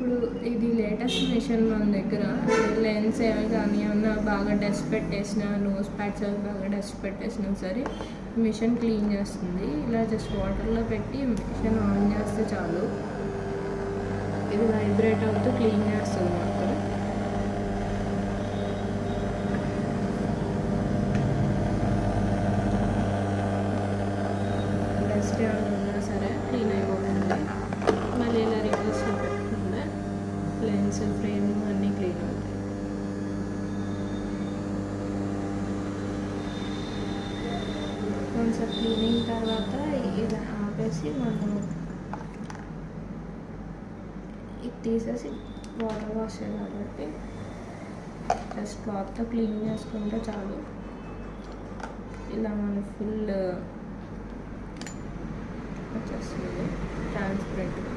ఇప్పుడు ఇది latest machine మన దగ్గర. లెన్స్ ఏమి కానీ ఏమన్నా బాగా డస్ట్ పెట్టేసిన, నోస్ ప్యాడ్స్ అవి బాగా డస్ట్ పెట్టేసినా సరే మిషన్ క్లీన్ చేస్తుంది. ఇలా జస్ట్ వాటర్లో పెట్టి మిషన్ ఆన్ చేస్తే చాలు, ఇది వైబ్రేట్ అవుతూ క్లీన్ చేస్తుంది మొత్తం. డస్ట్ ఏమైనా ఉన్నా సరే క్లీన్ అయిపోతుంది. మళ్ళీ ఇలా రివర్స్లో పెట్టుకుంటే లెన్స్ ఫ్రేమ్ అన్నీ క్లీన్ అవుతాయి. కొంచెం క్లీనింగ్ తర్వాత ఇది ఆపేసి మనం ఇది తీసేసి వాటర్ వాష్ కాబట్టి జస్ట్ క్లాత్తో క్లీన్ చేసుకుంటే చాలు. ఇలా మనం ఫుల్ వచ్చేస్తుంది ట్రాన్స్పరెంట్గా.